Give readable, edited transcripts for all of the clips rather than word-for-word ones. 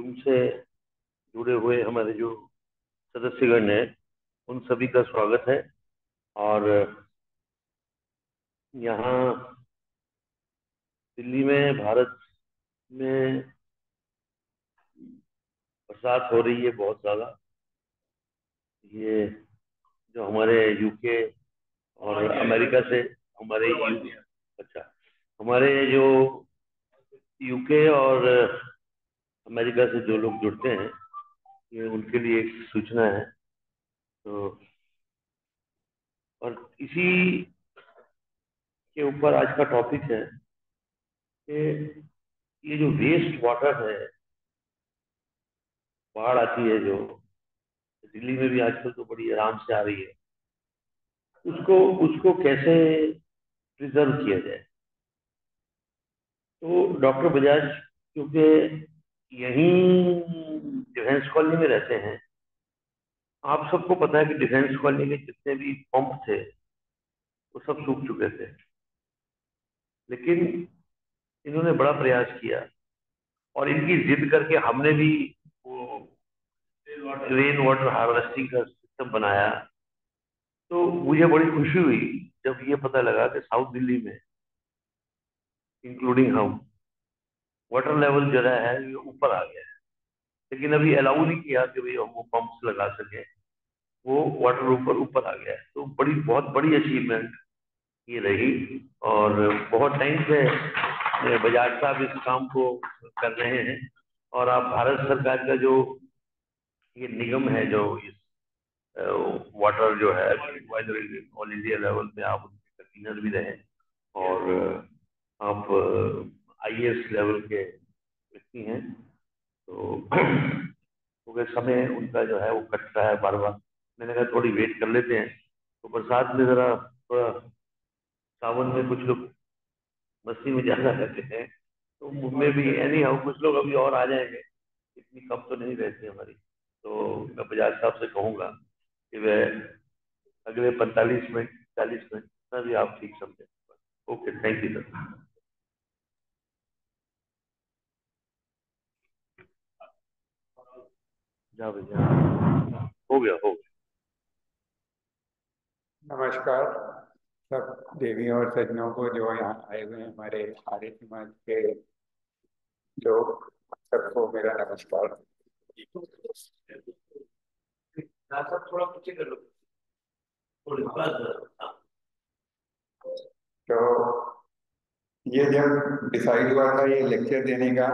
Zoom से जुड़े हुए हमारे जो सदस्यगण हैं उन सभी का स्वागत है। और यहाँ दिल्ली में, भारत में बरसात हो रही है बहुत ज़्यादा। ये जो हमारे यूके और अमेरिका से हमारे अच्छा, हमारे जो यूके और अमेरिका से जो लोग जुड़ते हैं, ये उनके लिए एक सूचना है। तो और इसी के ऊपर आज का टॉपिक है कि ये जो वेस्ट वाटर है, बाढ़ आती है जो दिल्ली में भी आजकल तो बड़ी आराम से आ रही है, उसको उसको कैसे प्रिजर्व किया जाए। तो डॉक्टर बजाज, क्योंकि यहीं डिफेंस कॉलोनी में रहते हैं, आप सबको पता है कि डिफेंस कॉलोनी के जितने भी पंप थे वो सब सूख चुके थे। लेकिन इन्होंने बड़ा प्रयास किया और इनकी जिद करके हमने भी वो रेन वाटर हार्वेस्टिंग का सिस्टम बनाया। तो मुझे बड़ी खुशी हुई जब ये पता लगा कि साउथ दिल्ली में, इंक्लूडिंग हम, वाटर लेवल जो है ये ऊपर आ गया है। लेकिन अभी अलाउ नहीं किया कि भाई हम वो पंप्स लगा सके। वो वाटर ऊपर ऊपर आ गया है, तो बहुत बड़ी अचीवमेंट ये रही। और बहुत टाइम से बजाज साहब इस काम को कर रहे हैं। और आप भारत सरकार का जो ये निगम है, जो इस वाटर जो है, ऑल इंडिया लेवल पे आप उनके कन्वीनर भी रहे और आप आईएएस लेवल के व्यक्ति हैं। तो क्योंकि समय उनका जो है वो कट रहा है बार बार, मैंने कहा थोड़ी वेट कर लेते हैं। तो बरसात में जरा थोड़ा, सावन में कुछ लोग मस्ती में ज्यादा रहते हैं, तो मुझमें भी एनी हाउ कुछ लोग अभी और आ जाएंगे। इतनी कम तो नहीं रहती हमारी। तो मैं बजाज साहब से कहूंगा कि वह अगले 45 मिनट, 40 मिनट में भी आप ठीक समझे। Okay, thank you sir. जा भैया, हो गया हो गया। नमस्कार सब देवी और सज्जनों को जो यहाँ आए हुए हैं, हमारे आर्य समाज के लोग, सबको मेरा नमस्कार। सब थोड़ा पीछे कर लो, थोड़ी बात। तो ये जब डिसाइड हुआ था ये लेक्चर देने का,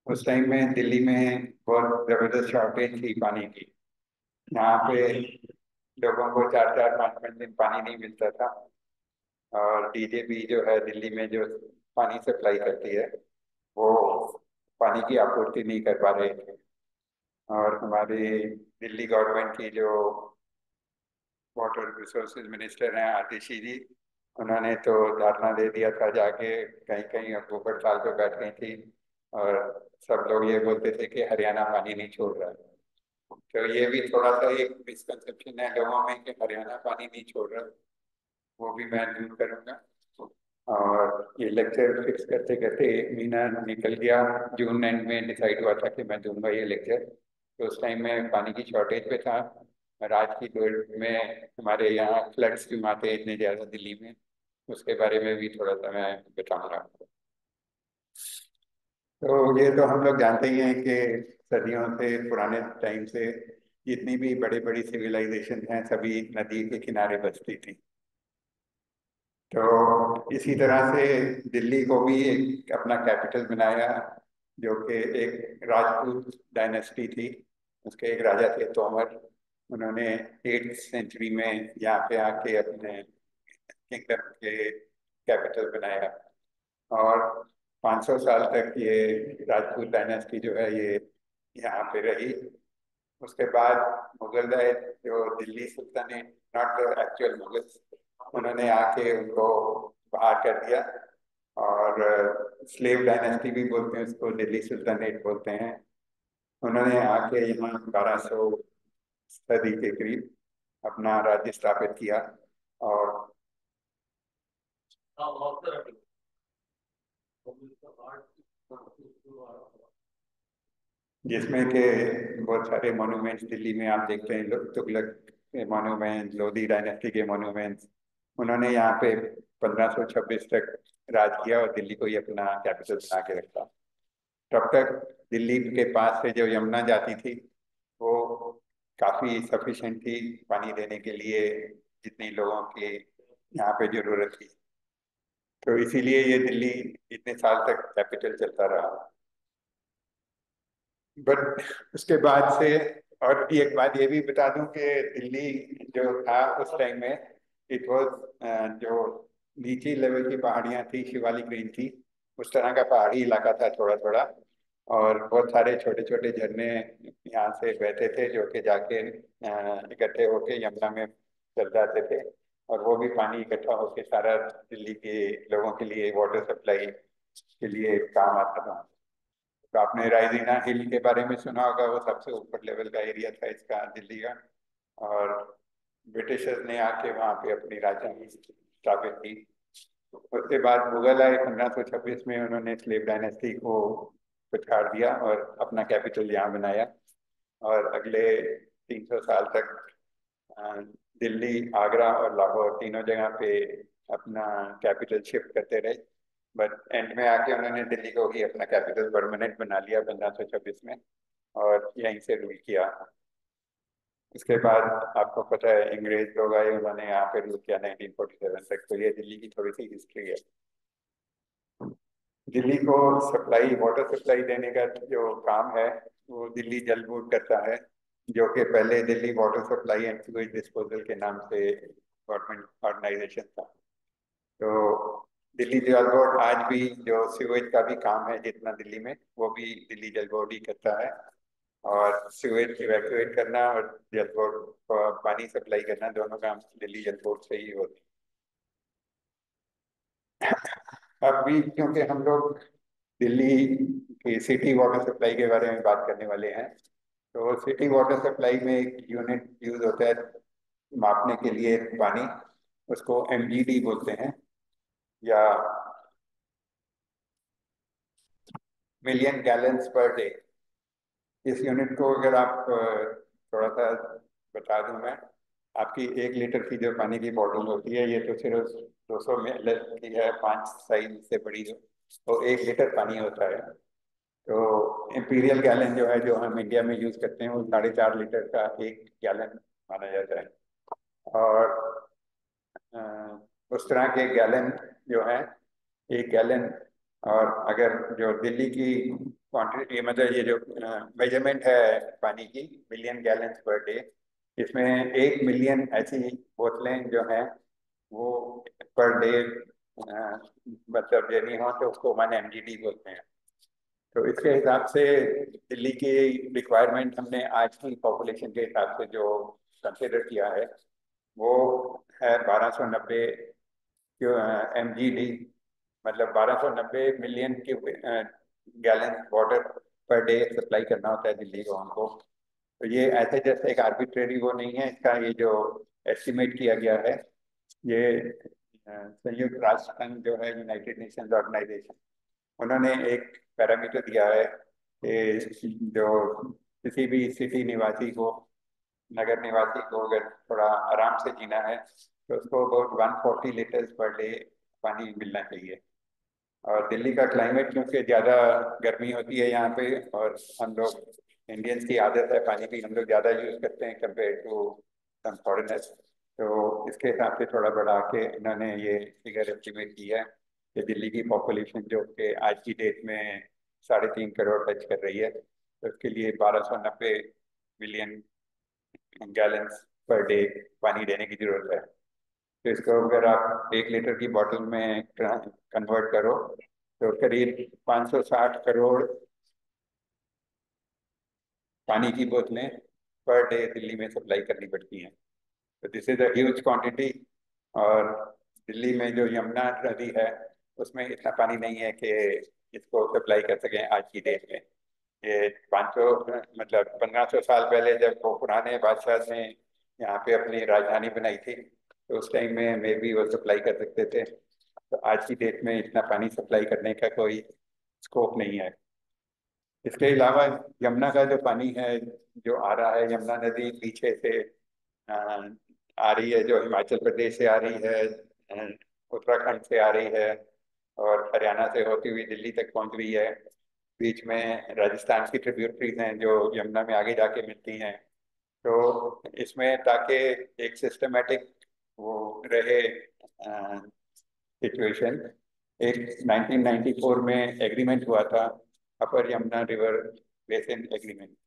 उस टाइम में दिल्ली में बहुत जबरदस्त शॉर्टेज थी पानी की। यहाँ पे लोगों को 4-4, 5-5 दिन पानी नहीं मिलता था। और डीजेपी जो है दिल्ली में, जो पानी सप्लाई करती है, वो पानी की आपूर्ति नहीं कर पा रहे थे। और हमारी दिल्ली गवर्नमेंट की जो वाटर रिसोर्सेज मिनिस्टर हैं आतिशी जी, उन्होंने तो धरना दे दिया था जाके, कहीं कहीं अक्टूबर साल पे बैठ गई थी। और सब लोग ये बोलते थे कि हरियाणा पानी नहीं छोड़ रहा है। तो ये भी थोड़ा सा एक मिसकंसेप्शन है लोगों में कि हरियाणा पानी नहीं छोड़ रहा, वो भी मैं दूर करूंगा। और ये लेक्चर फिक्स करते करते 1 महीना निकल गया। जून एंड में डिसाइड हुआ था कि मैं दूंगा ये लेक्चर। तो उस टाइम में पानी की शॉर्टेज पे था। और आज की डेट में हमारे यहाँ फ्लड्स क्यों आते हैं इतने ज़्यादा दिल्ली में, उसके बारे में भी थोड़ा सा मैं बताऊंगा। तो ये तो हम लोग जानते ही हैं कि सदियों से, पुराने टाइम से, जितनी भी बड़ी बड़ी सिविलाइजेशन हैं सभी नदी के किनारे बसती थी। तो इसी तरह से दिल्ली को भी एक अपना कैपिटल बनाया, जो कि एक राजपूत डायनेस्टी थी। उसके एक राजा थे तोमर। उन्होंने 8th सेंचुरी में यहाँ पे आके अपने किंगडम के कैपिटल बनाया। और 500 साल तक ये राजपूत डायनेस्टी जो है ये यहाँ पे रही। उसके बाद मुगल आए, जो Delhi sultanate, not the actual Mughals, उन्होंने आके उनको बाहर कर दिया। और स्लेव डायनेस्टी भी बोलते हैं उसको, दिल्ली सुल्तानेट बोलते हैं। उन्होंने आके यहाँ 1200 सदी के करीब अपना राज्य स्थापित किया। और जिसमें के बहुत सारे मॉन्यूमेंट्स दिल्ली में आप देखते हैं, तुगलक के मॉन्यूमेंट, लोधी डायनेस्टी के मॉन्यूमेंट्स। उन्होंने यहाँ पे 1526 तक राज किया और दिल्ली को ही अपना कैपिटल बना के रखा। तब तक दिल्ली के पास से जो यमुना जाती थी वो काफी सफिशिएंट थी पानी देने के लिए, जितनी लोगों की यहाँ पे जरूरत थी। तो इसीलिए ये दिल्ली इतने साल तक कैपिटल चलता रहा। बट उसके बाद से, और एक बात ये भी बता दूं कि दिल्ली जो था उस टाइम में, इट वाज जो नीचे लेवल की पहाड़ियां थी, शिवालिक रेंज थी, उस तरह का पहाड़ी इलाका था थोड़ा थोड़ा। और बहुत सारे छोटे छोटे झरने यहाँ से बहते थे जो कि जाके इकट्ठे होके यमुना में चल जाते थे। और वो भी पानी इकट्ठा होके सारा दिल्ली के लोगों के लिए वाटर सप्लाई के लिए काम आता था। तो आपने रायजीना हिल के बारे में सुना होगा, वो सबसे ऊपर लेवल का एरिया था इसका, दिल्ली का। और ब्रिटिशर्स ने आके वहाँ पे अपनी राजधानी स्थापित की। उसके बाद मुगल आए 1526 में, उन्होंने स्लेव डायनेस्टी को पछाड़ दिया और अपना कैपिटल यहाँ बनाया। और अगले 300 साल तक अ, दिल्ली, आगरा और लाहौर तीनों जगह पे अपना कैपिटल शिफ्ट करते रहे। बट एंड में आके उन्होंने दिल्ली को ही अपना कैपिटल परमानेंट बना लिया 1526 में, और यहीं से रूल किया। इसके बाद आपको पता है अंग्रेज लोग आए, उन्होंने यहाँ पे रूल किया 1947 तक। तो ये दिल्ली की थोड़ी सी हिस्ट्री है। दिल्ली को सप्लाई, वाटर सप्लाई देने का जो काम है वो दिल्ली जल बोर्ड करता है, जो कि पहले Delhi water supply and sewage disposal के नाम से गवर्नमेंट ऑर्गेनाइजेशन था। तो दिल्ली जल बोर्ड आज भी जो सीवेज का भी काम है जितना दिल्ली में, वो भी दिल्ली जल बोर्ड ही करता है। और सीवेज इवैक्यूएट करना और जल बोर्ड को पानी सप्लाई करना, दोनों काम दिल्ली जल बोर्ड से ही होते हैं। अब भी क्योंकि हम लोग दिल्ली की सिटी वाटर सप्लाई के बारे में बात करने वाले हैं, तो सिटी वाटर सप्लाई में एक यूनिट यूज होता है मापने के लिए पानी, उसको एमजीडी बोलते हैं, या मिलियन गैलन्स पर डे। इस यूनिट को अगर आप थोड़ा सा बता दूं मैं, आपकी 1 लीटर की जो पानी की बॉटल होती है, ये तो सिर्फ 200 ml की है, 5 साइज से बड़ी जो, तो 1 लीटर पानी होता है। तो इम्पीरियल गैलन जो है, जो हम इंडिया में यूज करते हैं, वो 4.5 लीटर का 1 गैलन माना जाता है। और अ, उस तरह के गैलन जो है, 1 गैलन। और अगर जो दिल्ली की क्वांटिटी, मतलब ये जो मेजरमेंट है पानी की, मिलियन गैलन पर डे, इसमें 1 मिलियन ऐसी बोतलें जो हैं वो पर डे, मतलब देनी हो तो उसको 1 MGD बोलते हैं। तो इसके हिसाब से दिल्ली की रिक्वायरमेंट हमने आज की पॉपुलेशन के हिसाब से जो कंसिडर किया है, वो है 1290 MGD, मतलब 1290 मिलियन की gallon water per day supply करना होता है दिल्ली को हमको। तो ये ऐसे जैसे एक आर्बिट्रेरी वो नहीं है, इसका ये जो एस्टिमेट किया गया है, ये संयुक्त राष्ट्र संघ जो है, यूनाइटेड नेशंस ऑर्गेनाइजेशन, उन्होंने एक पैरामीटर दिया है कि जो किसी भी सिटी निवासी को, नगर निवासी को अगर थोड़ा आराम से जीना है, तो उसको अबाउट 140 लीटर्स पर डे पानी मिलना चाहिए। और दिल्ली का क्लाइमेट क्योंकि ज़्यादा गर्मी होती है यहाँ पे, और हम लोग इंडियंस की आदत है पानी भी हम लोग ज़्यादा यूज़ करते हैं कंपेयर टू सम फॉरेनर्स। तो इसके हिसाब से थोड़ा बढ़ा के इन्होंने ये फिगर एस्टिमेट की है कि दिल्ली की पॉपुलेशन जो कि आज की डेट में 3.5 करोड़ टच कर रही है, तो उसके लिए 1290 मिलियन गैलन्स पर डे पानी देने की जरूरत है। तो इसको अगर आप 1 लीटर की बोतल में कन्वर्ट करो, तो करीब 560 करोड़ पानी की बोतलें पर डे दिल्ली में सप्लाई करनी पड़ती हैं। तो this is a huge quantity. और दिल्ली में जो यमुना नदी है, उसमें इतना पानी नहीं है कि इसको सप्लाई कर सकें आज की डेट में। ये 500, मतलब 1500 साल पहले जब वो पुराने बादशाह ने यहाँ पे अपनी राजधानी बनाई थी, तो उस टाइम में भी वो सप्लाई कर सकते थे। तो आज की डेट में इतना पानी सप्लाई करने का कोई स्कोप नहीं है। इसके अलावा यमुना का जो पानी है जो आ रहा है, यमुना नदी पीछे से अ, आ रही है, जो हिमाचल प्रदेश से आ रही है, उत्तराखंड से आ रही है और हरियाणा से होती हुई दिल्ली तक पहुंच रही है। बीच में राजस्थान की ट्रिब्यूटरीज हैं जो यमुना में आगे जाके मिलती हैं। तो इसमें ताकि एक सिस्टमेटिक वो रहे सिचुएशन, एक 1994 में एग्रीमेंट हुआ था, अपर यमुना रिवर बेसिन एग्रीमेंट।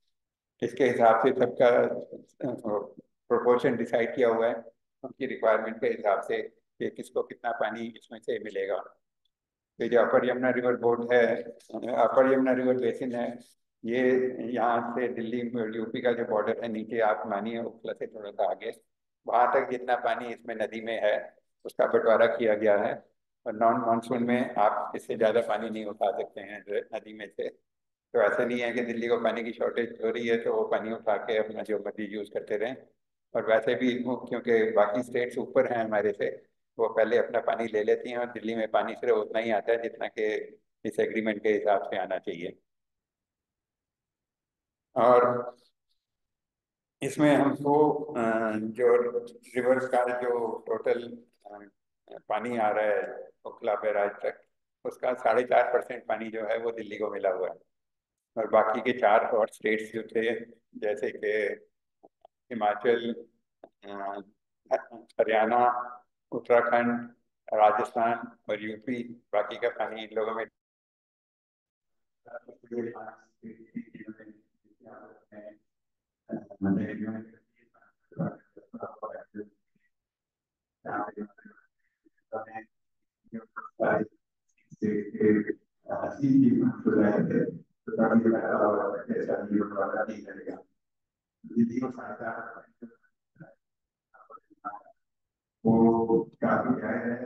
इसके हिसाब से सबका प्रोपोर्शन डिसाइड किया हुआ है उनकी रिक्वायरमेंट के हिसाब से कि किसको कितना पानी इसमें से मिलेगा। तो जो अपर यमुना रिवर बोर्ड है, अपर यमुना रिवर बेसिन है, ये यहाँ से दिल्ली यूपी का जो बॉर्डर है नीचे, आप मानिए ओखला से थोड़ा सा आगे, वहां तक जितना पानी इसमें नदी में है उसका बंटवारा किया गया है। और नॉन मानसून में आप इससे ज्यादा पानी नहीं उठा सकते हैं नदी में से। तो ऐसे नहीं है कि दिल्ली को पानी की शॉर्टेज हो रही है तो वो पानी उठा के अपना जो मर्जी यूज करते रहें। और वैसे भी क्योंकि बाकी स्टेट्स ऊपर हैं हमारे से, वो पहले अपना पानी ले लेती हैं और दिल्ली में पानी सिर्फ उतना ही आता है जितना कि इस एग्रीमेंट के हिसाब से आना चाहिए। और इसमें हमको जो रिवर का जो टोटल पानी आ रहा है ओखला बैराज तक, उसका 4.5% पानी जो है वो दिल्ली को मिला हुआ है। और बाकी के चार और स्टेट्स जो थे, जैसे कि हिमाचल, अ, हरियाणा, उत्तराखंड, राजस्थान और यूपी, बाकी का पानी इन लोगों में वो काफी है।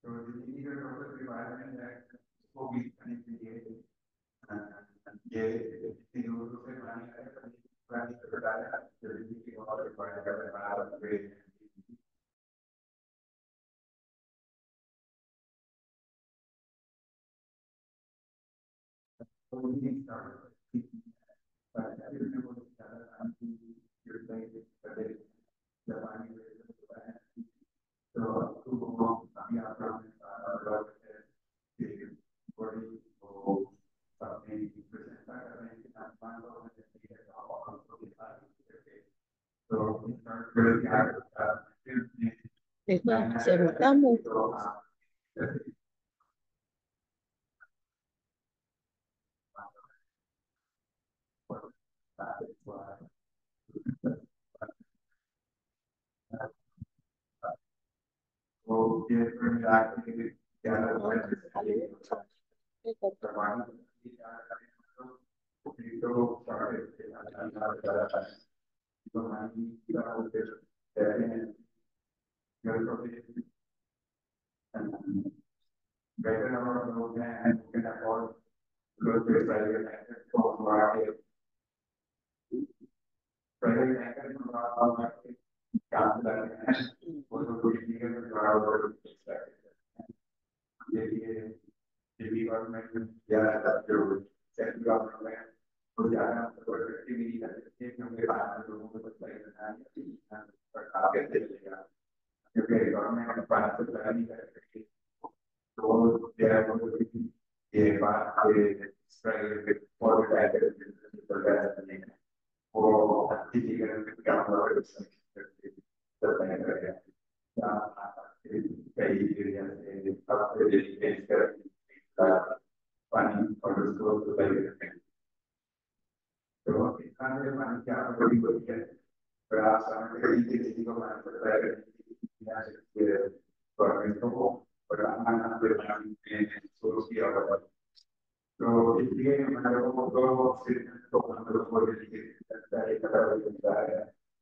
तो जितनी जो टोटल रिक्वायरमेंट है उसको मीट करने के लिए ये जितनी दूर से पानी है पानी को डाला जो जितनी और रिक्वायरमेंट है। Después se rotamos. Better number of those and you can afford close to a private asset for private asset काम करते हैं वो तो कोई नहीं है बड़ा और ये दिल्ली गवर्नमेंट या जो सेंट्रल गवर्नमेंट है वो ज्यादा प्रोडक्टिव नहीं कर सकते क्योंकि बाहर लोगों को सप्लाई करना है और काफी चलेगा क्योंकि गवर्नमेंट बाहर सप्लाई नहीं कर सकती। तो ये बात फॉर वो अच्छी चीजें काम कई एरिया से पानी और उसको सप्लाई करते हैं। तो किसान के पानी की आप बड़ी होती है पर आप समझ किसी को पानी सप्लाई करने गवर्नमेंट को और आना सोर्स किया हुआ है। तो इसलिए हमारे लोगों को सिर्फ तो हम लोग को लगता है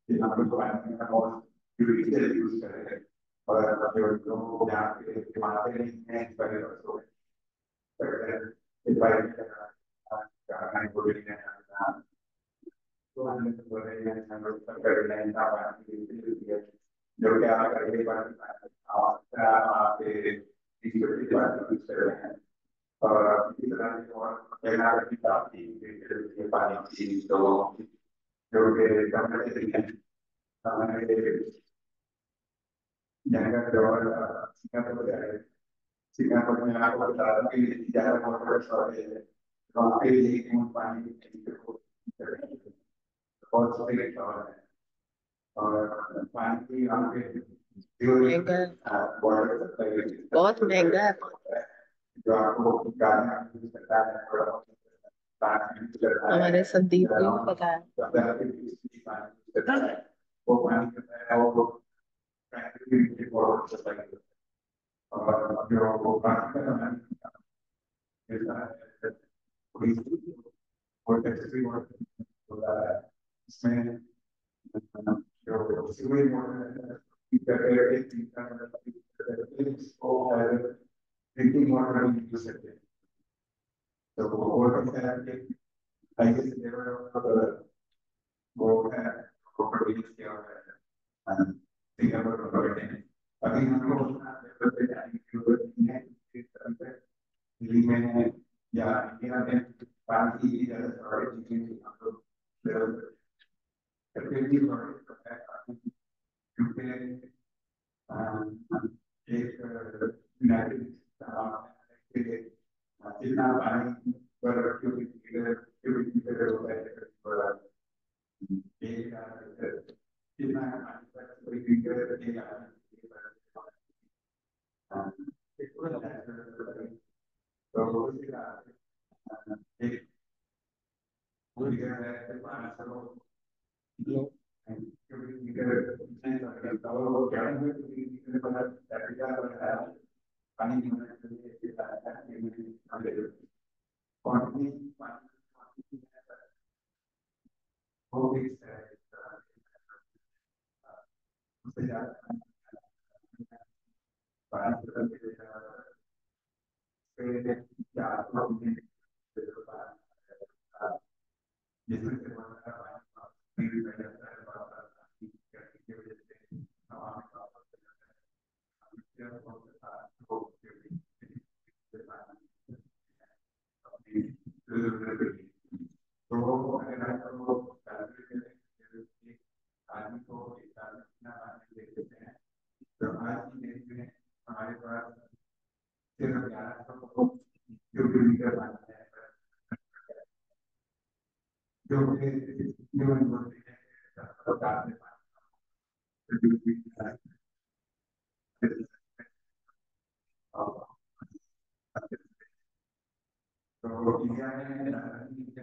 कि हम लोग पानी का बहुत use yo ya que materialmente pero el país karena Indonesia Tuhan sebenarnya sangat terkait apa itu dia जो कि आप अगली बार आपके ईश्वर की बात कर रहे हैं और इस तरह की और प्रेरणा की प्राप्ति के पानी की लोगों की जो कि कमरे से हमारे जंगल और सिंगापुर में आपको बता दूं कि ज्यादा मोटर और वहाँ पे लेकिन पानी बहुत सारे है और पानी की वहाँ पे महंगा है, वाटर बहुत महंगा है। जो आपको गाना यूज करता है थोड़ा पानी यूज करता है हमारे संदीप को ही पता है। वो पानी करता है वो प्रैक्टिकली बहुत सफाई और जो वो पानी का होता है इसमें जो सीवेज ड्रिंकिंग वाटर यूज करते हैं तो वो आई गेस वो है वो प्रोड्यूस किया हुआ है सिंगापुर गवर्नमेंट ने अभी हमको उतना लेवल पे जाने की जरूरत नहीं है इस तरह से दिल्ली में या इंडिया में पानी की ज्यादा शॉर्टेज चीजें हम लोग लेवल करके भी शॉर्टेज है क्योंकि एक यूनाइटेड जितना पानी पर क्यूबिक मीटर होता है जितना पानी पर कोई मीटर तो एक तो इंडिया में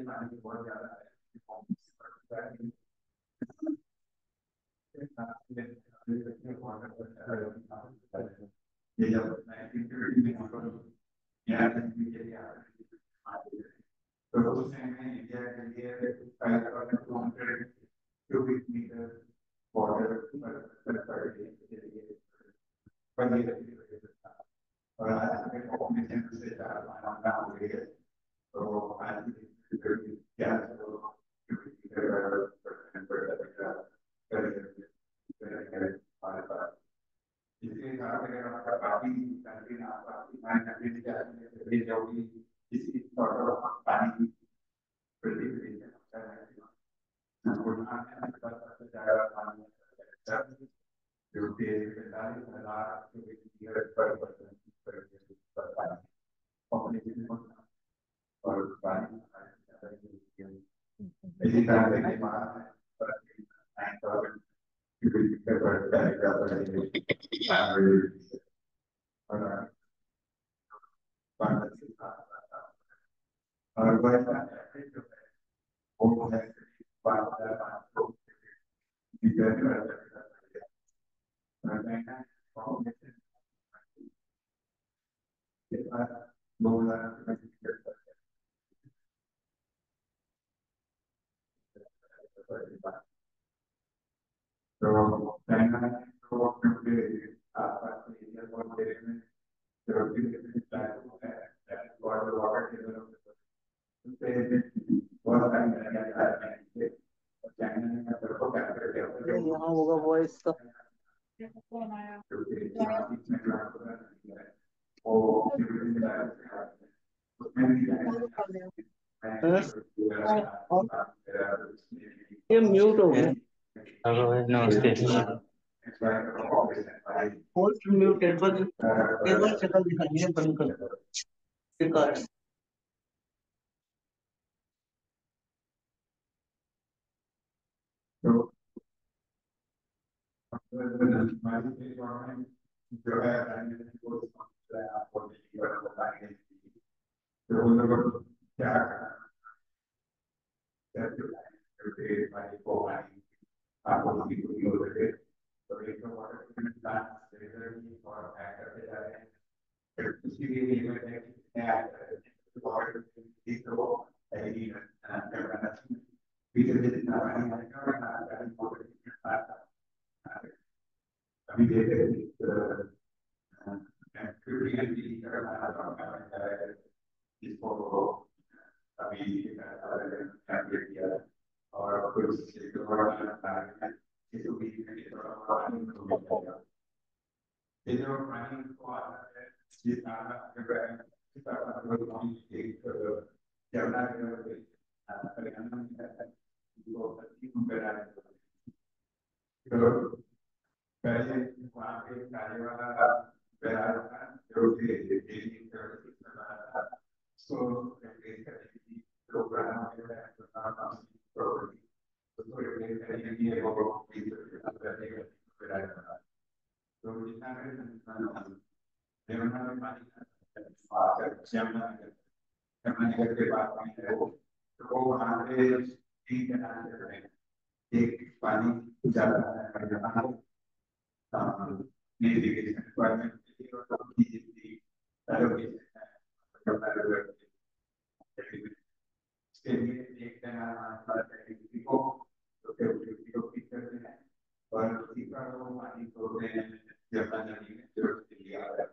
पानी बहुत ज्यादा है ये जब 1950 में यहाँ के लिए तो उस टाइम में इंडिया के लिए 200 cubic metre water per day के लिए बनी रहती है और आज के पॉपुलेशन से ज्यादा मात्रा हो गई है तो आज क्या इसके कारण अगर आपका काफी कंट्री ना हमारे कंट्री के जाओगी इसी सॉर्ट ऑफ पानी प्रेसिपिटेशन होता है गुजरात में सबसे ज्यादा पानी जो कि 45,000 पर पानी पॉपुलेशन और पानी इसी तरह के बाद 9,000 और वैसा जो है वो है 5,500 तो चाइना तो क्योंकि आसपास इसको। हाँ? ये म्यूट हो गया। हेलो नमस्ते। होस्ट म्यूटेड, बस एक बार शक्ल दिखाइए, बंद कर रिकॉर्ड। जो है आपको बताएंगे तो उन लोगों को क्या आपको तो एक तो वाटर ट्रीटमेंट प्लांट रेगुलरली और ऐड करते जा रहे हैं, फिर उसी के लिए लिमिट है कि कितने ऐड कर रहे हैं तो वाटर ट्रीटमेंट तो एलईडी करवाना चाहिए बीच में जितना पानी आएगा उतना वाटर ट्रीटमेंट प्लांट अभी देखे जिसको अभी किया और फिर उससे ये जो पानी को आता है ये सारा जमुना हरियाणा में है वो पहले वहाँ पे कार्य वाला बैराज था जो सो रिप्लेस करने की प्रोग्राम उसको रिप्लेस करने के लिए वो बैराज था तो जितना यमुना में पानी यमुना के बाद पानी है तो वो वहाँ पे तीन जगह हैं, एक पानी जाता है irrigation requirement इसके लिए एक को करते हैं और उसी का वो पानी छोड़ते हैं जमुना नदी में जो दिल्ली आ रहा है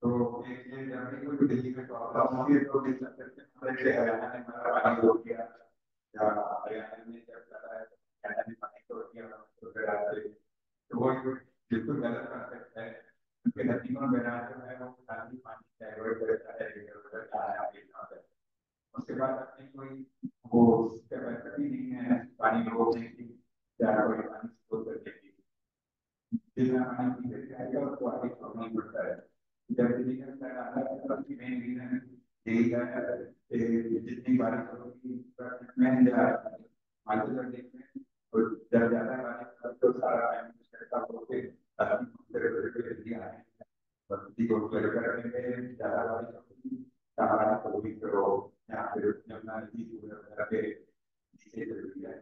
तो एक ये जर्नी को दिल्ली में प्रॉब्लम होगी तो हरियाणा ने हमारा पानी रोक दिया या हरियाणा में जब चला है हरियाणा ने पानी छोड़ दिया तो वो बिल्कुल गलत कॉन्सेप्ट है क्योंकि नदी में बैराज जो है वो खाली पानी डाइवर्ट करता है उसके बाद अपनी कोई वो कैपेसिटी नहीं है पानी रोकने की या कोई पानी स्टोर करने की जितना पानी पीछे से आएगा उसको आगे छोड़ना ही पड़ता है जब दिल्ली का स्तर आता है तो उसकी मेन रीजन यही है जितनी बारिश होगी में या मध्य प्रदेश में और जब ज्यादा बारिश तो सारा टाइम होते ज्यादा बारिश होगी सारा होगी तो यहाँ पे यमुना नदी के नीचे चलती है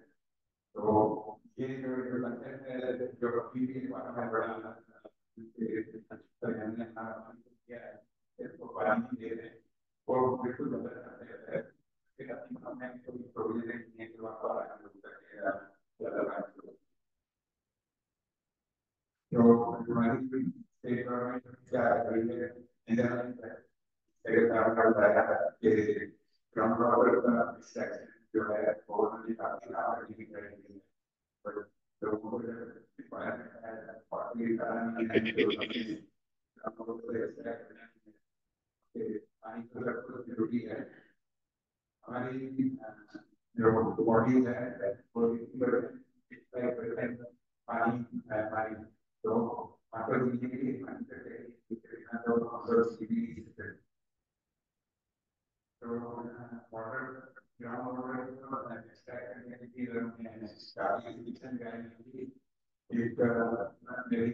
तो ये जो कंसेप्ट है जो अभी भी बड़ा इसको पानी दे रहे हैं वो बिल्कुल गलत है फिर हमने कोई प्रोविजन नहीं है कि तो हमारी स्टेट गवर्नमेंट क्या कर रही है नीदरलैंड है सेक्रेटरी का बताया कि ग्राउंड वाटर का एक्सट्रैक्शन जो है वो भी काफी आगे की करेंगे पर लोगों को रिक्वायरमेंट है पानी का नहीं आपको पानी तो सबको जरूरी है हमारी जो बॉडी है वो पानी पानी तो वाटर मिलने के लिए पानी तो वाटर ग्राउंड वाटर एक्सट्रैक्ट करने के लिए काफी डिफिशन गाइड एक मेरी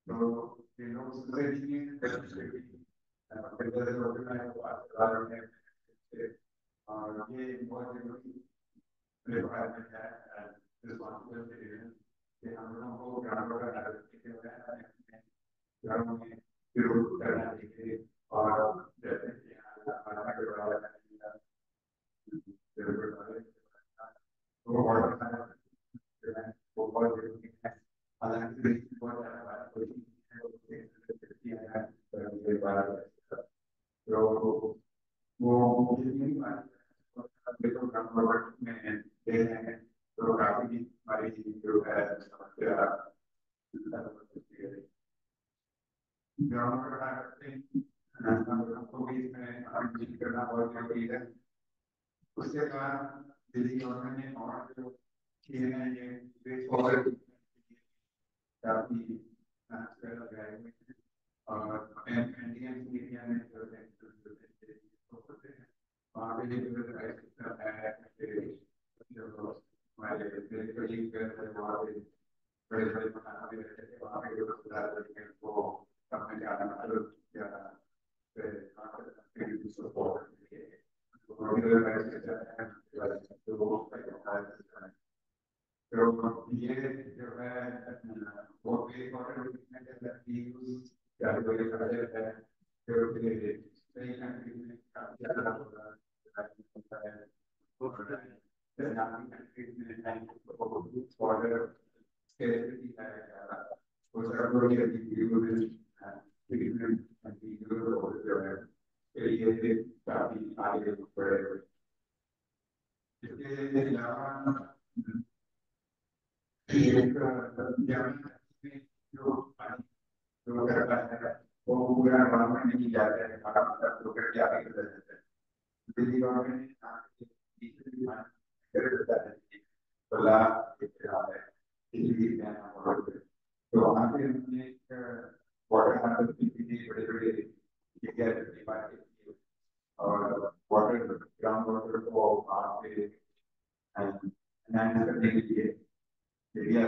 तो और ये बहुत जरूरी रिक्वायरमेंट है रिस्पॉन्सिबिलिटी है कि हम लोगों को ग्राउंड वाटर घरों में जरूर करना चाहिए। और जैसे कि हमारा तो वाटर वो बहुत जरूरी है। हालांकि बहुत ज़्यादा बात होती है तो वो जितनी बात देखो ग्राउंड में दे रहे हैं तो काफी हमारी जो है समस्या ग्राउंड हमको भी इसमें अभिजीत करना बहुत जरूरी है। उसके बाद दिल्ली गवर्नमेंट ने और जो चीजें हैं ये काफी लगाए हुए हैं और एनडीएम एरिया में जो है वहाँ पे जो है जो हमारे वहाँ पे बड़े बड़े मकान भी रहते थे वहाँ पे जो वो अपने ज्यादा मतलब तो ये जो है वो एक और है जो कई कंट्री में काफी ज्यादा होता है बॉर्डर scarcity है वो सब लोग ये जो है ये काफी आगे बढ़े हुए। इसके अलावा एक जमीन जो पानी जो करता है वो पूरा गवर्नमेंट नहीं जाता है जो करके आगे कर देता है। दिल्ली गवर्नमेंट खुला है तो वहाँ पे हमने वाटर बड़े बड़े और वाटर ग्राउंड वाटर को वहाँ पे करने के लिए एरिया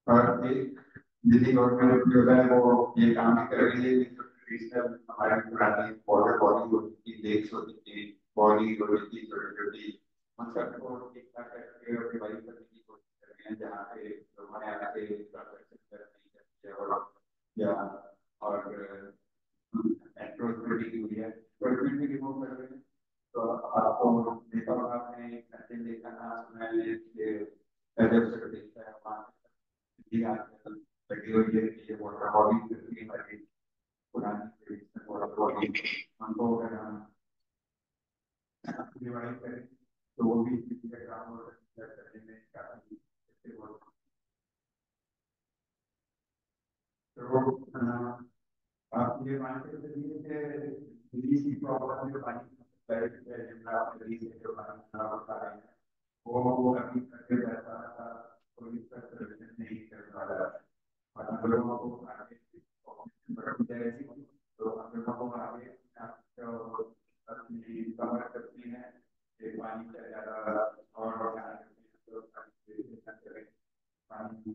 और एक दिल्ली गवर्नमेंट जो है वो ये काम भी कर रही है ट्रेडिशनल हमारी पुरानी वाटर बॉडी होती थी लेक्स होती थी बॉडी होती थी छोटी छोटी उन सबको ठीक ठाक करके और डिवाइड करने की कोशिश कर रहे हैं जहाँ पे लोगों ने आके या और एंट्रोसिटी हुई है गवर्नमेंट भी रिमूव कर रहे हैं। तो आपको देखा होगा आपने एक कंटेंट देखा था मैंने लगी हुई है कि ये वाटर बॉडी हमारी पुरानी वाटर बॉडी उनको अगर हम डिवाइड करें तो वो भी ग्राउंड करने में काफी तो आप ये मान के चलिए कि दिल्ली की प्रॉब्लम जो पानी जो पानी खराब होता है वो अभी करके रहता था कोई इसका सॉल्यूशन नहीं कर पा रहा और हम लोगों को आगे बढ़ जाएगी तो हम लोगों को आगे अपनी कमर करती है कि पानी का ज़्यादा और पानी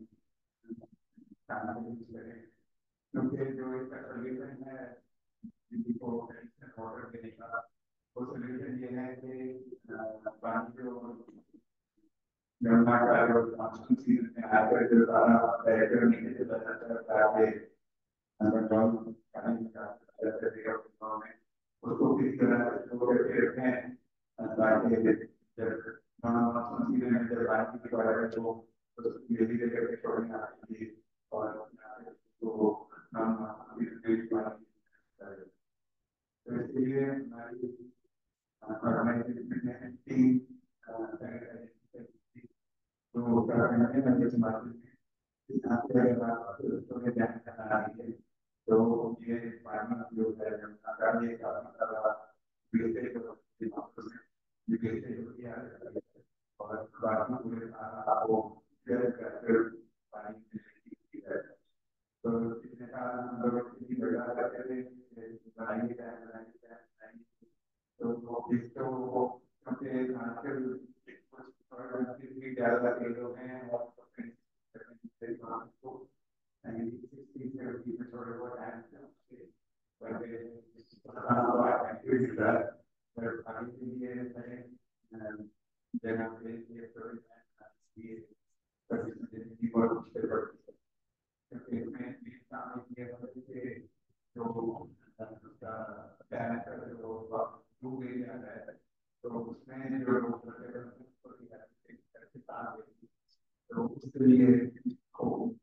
क्योंकि जो इसका सॉल्यूशन है दिल्ली को वाटर देने का वो सॉल्यूशन ये है कि पानी जो गंगा का जो मानसून सीजन में आकर जो सारा पर्यटन नीचे चला जाता है आगे बंगाल पानी का गाँव में उसको किस तरह से लोग रखते हैं ताकि जब मानसून सीजन में जब पानी की बाढ़ तो धीरे धीरे करके छोड़ने आती है और तो तो इसलिए हमारी ऑर्गेनाइजेशन ने टीम तो तो ये पानी जो है ये और बाकी पूरे आपको पानी तो इसने कहा हम लोग किसी जगह करते थे बनाएंगे तो क्योंकि आजकल कुछ ज्यादा लोग हैं और उसका डायरेक्टर जो टू वे आता है, तो उसमें जो तो उसके लिए को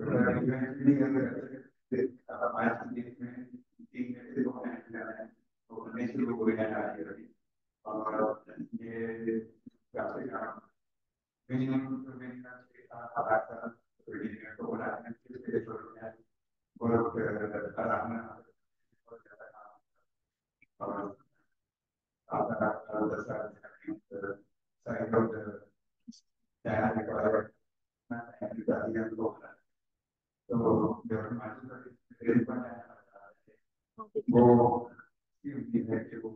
इवेंचुअली अगर हमारे संगीत में तीन में से दो हैं तो उनमें से दो कोई है और ये काफी मिनिमम तो बनाने के लिए बहुत आराम और the side of the dam required and the so the वो है कि वो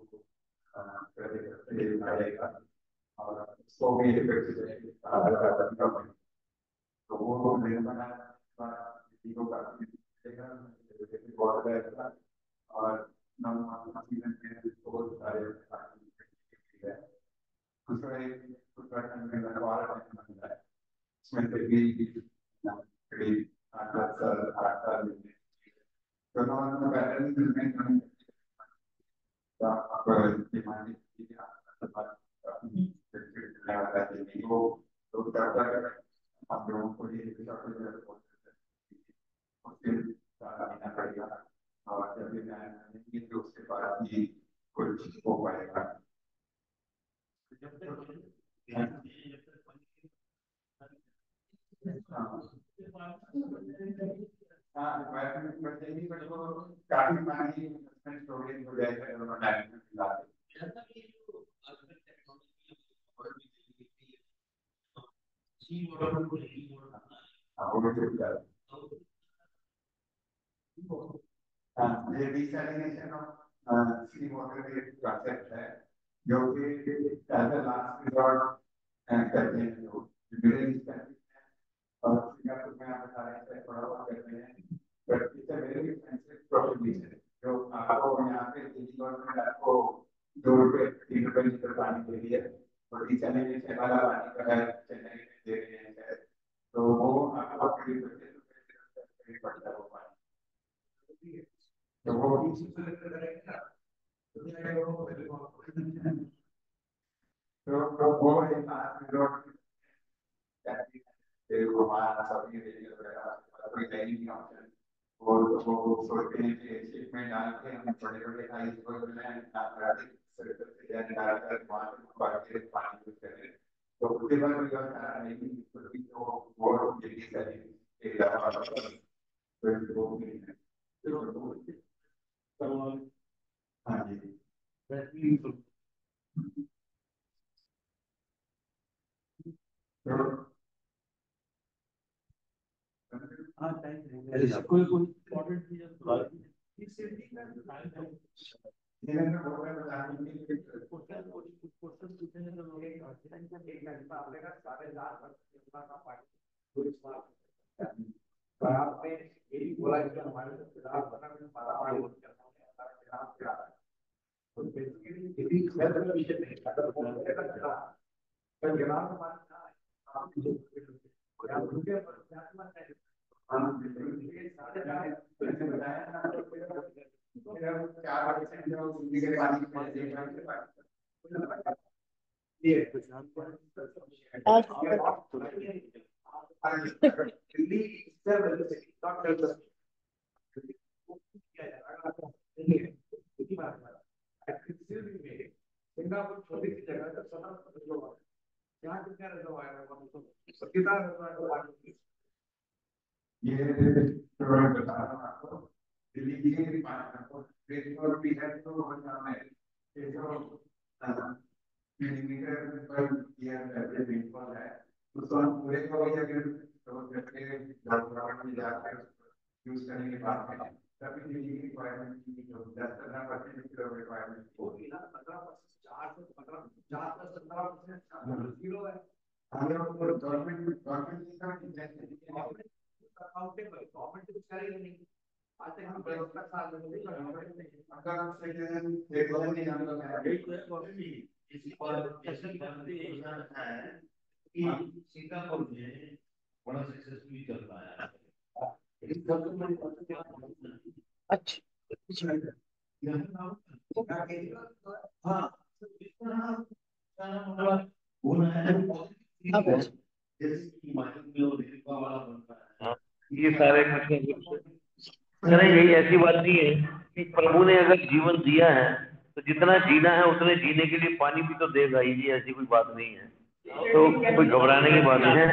करेगा और उसको भी तो वो मेरे बना और उसमें भी हम लोगों को ये पड़ेगा और जब भी तो उसके बाद ही कुछ हो पाएगा। काफी पानी स्टोरेज हो जाएगा ये डिसैलिनेशन ऑफ सी वाटर के कंसेप्ट है जो कि एज अ लास्ट रिसॉर्ट करते हैं जो मिडिल ईस्ट और सिंगापुर में आप बता रहे हैं थोड़ा बहुत करते हैं but it's a very expensive proposition जो आपको यहाँ पे दिल्ली गवर्नमेंट आपको ₹2 ₹3 लीटर पानी दे रही है और डिसैलिनेशन वाला पानी का है चेन्नई में दे रही है तो वो आपको ₹20 पड़ता है वो पानी तो वो इसी से करेगा तो वो एक लास्ट रिसॉर्ट हमारा सभी कोई नहीं ऑप्शन और वो सोचते हैं कि शिप में डाल के हम बड़े बड़े आइसबर्ग में डालकर पानी यूज करें तो उसके बाद कोई और कारण नहीं तो वो जल्दी हाँ जी कोई इम्पोर्टेंट आपने यही बोला कि हमारे सिंगापुर छोटी सी जगह है यहाँ कितना ये मैं बता रहा हूँ आपको दिल्ली की आपको रेनफॉल भी है तो ये जो millimetre per year average rainfall है उसको हम पूरे को भी अगर तो करके ग्राउंड में जाकर यूज करने के बाद में तभी दिल्ली की रिक्वायरमेंट की जो 10-15% की रिक्वायरमेंट होगी ना 15% 4 किलो है हम लोग गवर्नमेंट का अकाउंटेबल गवर्नमेंट कुछ करेगी नहीं आज तक हम 10 साल में अगर सेकंड देखो नहीं हम लोग इसी पर जैसे करते हैं कि सिंगापुर में बड़ा सक्सेसफुली चल रहा है अच्छा। अब हाँ, ये सारे कुछ ना कुछ करें। यही ऐसी बात नहीं है कि प्रभु ने अगर जीवन दिया है तो जितना जीना है उतने जीने के लिए पानी भी तो देगा ही जी, ऐसी कोई बात नहीं है। तो कोई घबराने की बात नहीं है।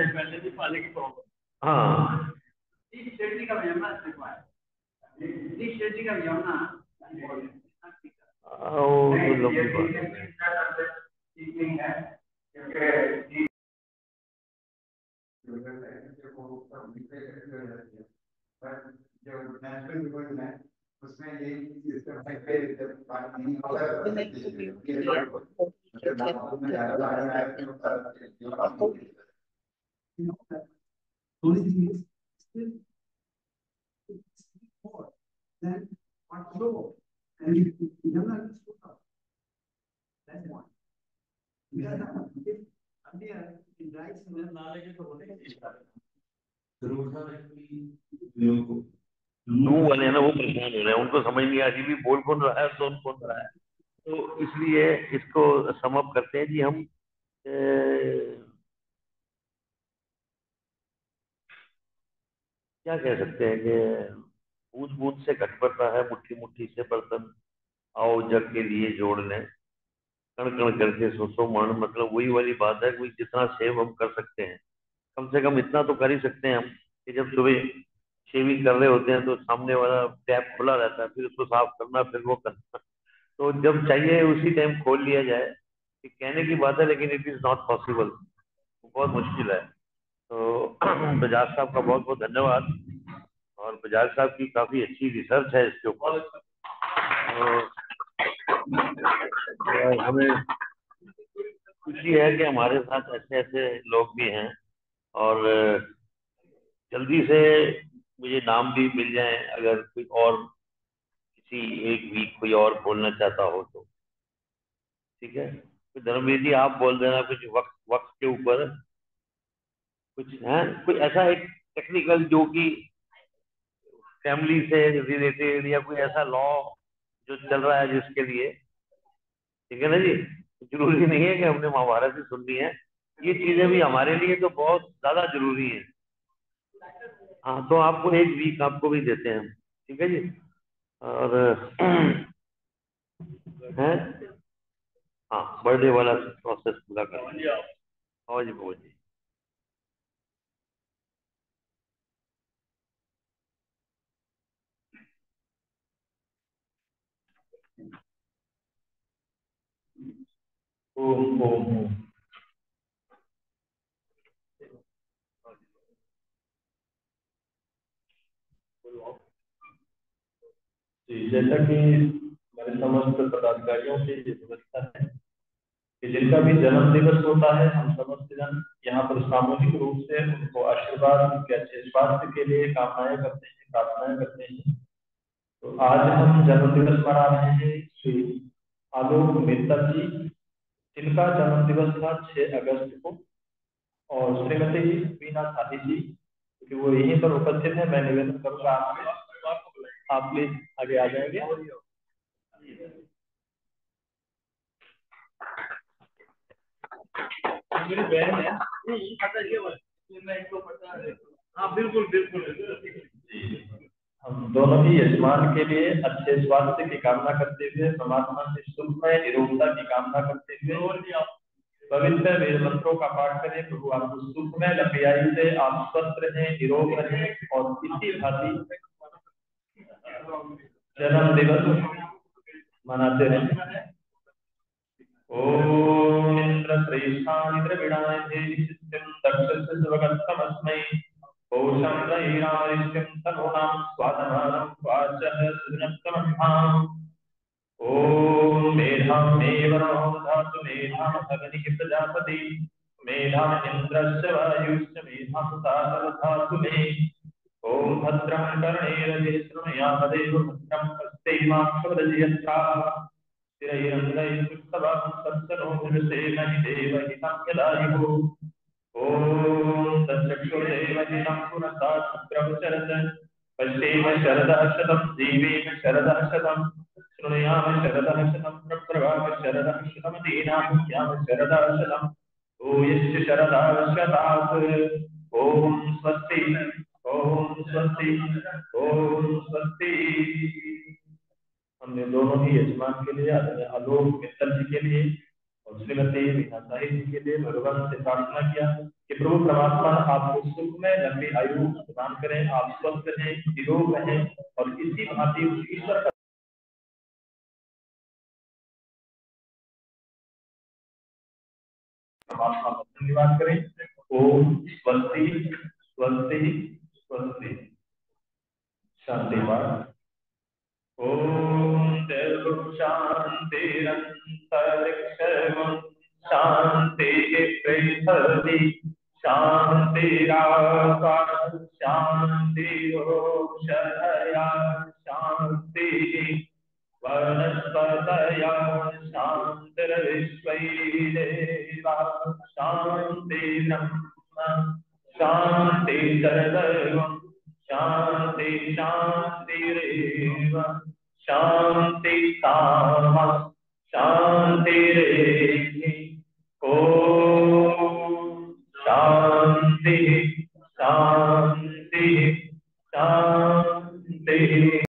हाँ, वो तो लंबी बात है। जो नेचुरल वर्ल्ड है उसमें ये सिस्टम है कि बात नहीं लू वाले हैं ना, वो परेशान हो रहे हैं, उनको समझ नहीं आ रही भी बोल कौन रहा है सुन कौन रहा है। तो इसलिए इसको समअप करते हैं जी हम। क्या कह सकते हैं कि बूंद बूंद से घट पड़ता है, मुट्ठी मुट्ठी से बर्तन, आओ जग के लिए जोड़ लें, कण कण करके सो सो मण। मतलब वही वाली बात है, कोई जितना सेव हम कर सकते हैं, कम से कम इतना तो कर ही सकते हैं हम कि जब सुबह शेविंग कर रहे होते हैं तो सामने वाला टैप खुला रहता है, फिर उसको साफ करना, फिर वो करना। तो जब चाहिए उसी टाइम खोल लिया जाए। ये कहने की बात है लेकिन इट इज नॉट पॉसिबल, बहुत मुश्किल है। तो बजाज साहब का बहुत बहुत धन्यवाद। और बजाज साहब की काफी अच्छी रिसर्च है इसके ऊपर। तो हमें खुशी है कि हमारे साथ ऐसे ऐसे लोग भी हैं। और जल्दी से मुझे नाम भी मिल जाए, अगर कोई और किसी एक वीक कोई और बोलना चाहता हो तो ठीक है। तो धर्मवीर जी आप बोल देना कुछ वक्त वक्त के ऊपर कुछ है, कोई ऐसा एक टेक्निकल जो कि फैमिली से रिलेटेड या कोई ऐसा लॉ जो चल रहा है जिसके लिए, ठीक है ना जी। जरूरी नहीं है कि हमने महाभारत ही सुननी है, ये चीजें भी हमारे लिए तो बहुत ज्यादा जरूरी है। हाँ, तो आपको एक वीक आपको भी देते हैं हम, ठीक है जी। और है, हाँ, बर्थडे वाला प्रोसेस पूरा कर लीजिए। हाँ जी बहुत जी। ओम ओम ओम। जी, जैसा कि हमारे समस्त पदाधिकारियों की ये व्यवस्था है कि जिनका भी जन्म दिवस होता है, हम समस्त जन यहाँ पर सामूहिक रूप से उनको आशीर्वाद, उनके अच्छे स्वास्थ्य के लिए कामनाएं करते हैं, प्रार्थनाएं करते हैं। तो आज हम जन्म दिवस मना रहे हैं श्री आलोक मेहता जी, जिनका जन्म दिवस था 6 अगस्त को। और श्रीमती वीना साथी जी, क्योंकि वो यहीं पर उपस्थित है, मैं निवेदन करूंगा आपसे, आप प्लीज आगे आ जाएंगे। मेरी बहन है, पता ये मैं इसको पता है। हाँ बिल्कुल बिल्कुल। हम दोनों ही यजमान के लिए अच्छे स्वास्थ्य की कामना करते हुए, परमात्मा से सुखमय निरोगता की कामना करते हुए पवित्र वेद मंत्रों का पाठ करें। प्रभु आपको सुखमय लंबियाई से आप स्वस्थ रहें, निरोग रहें। और इसी भांति जन्म दिवस मनाते रहें। ओम इंद्र श्रेष्ठानि द्रविणाय देहिष्यं दक्षस्य स्वगतमस्मै ओषं रयिणारिष्यं तनूनां स्वादमानं वाचः सुनत्तमन्धाम्। ओम मेधां मे वरुणो दधातु मेधां अग्निः प्रजापति मेधां इन्द्रस्य वायुश्च मेधां सागर दधातु मे। ओम भद्रं कर्णेरजे शृणुयामदेव भद्रं हस्ते माक्षवदजयत्राः स्थिरैरङ्गैस्तुष्टवां तत्सर्वोऽभिषेमहि देवहितं यदायुः। ओम तच्चक्षुर्देवहितं पुनस्तात् शुक्रमुचरत् पश्येम शरदः शतं जीवेम शरदः शतं शृणुयाम शरदः शतं प्रब्रवाम शरदः शतं दीनामुख्याम शरदः शतं भूयश्च शरदः शतात् ओम स्वस्ति ओम स्वस्ति ओम स्वस्ति। हमने दोनों ही यजमान के लिए, आलोक मित्तल जी के लिए और श्रीमती मीना साहिब जी के लिए भगवान से प्रार्थना किया कि प्रभु परमात्मा आपको सुख में लंबी आयु प्रदान करें, आप स्वस्थ रहें, निरोग रहें और इसी भांति उस ईश्वर का परमात्मा का धन्यवाद करें। ओम स्वस्ति स्वस्ति स्वस्ति। शांति पाठ। ओम देव शांतिरंतरिक्षं शांति पृथ्वी शांतिराकाश शांतिरोषधया शांति वनस्पतयः शांतिर्विश्वैदेवा शांतिर्ब्रह्म शांति सर्वं शांति शांतिरेव शांति सामा शांतिरेधि। ओम शांति शांति शांति।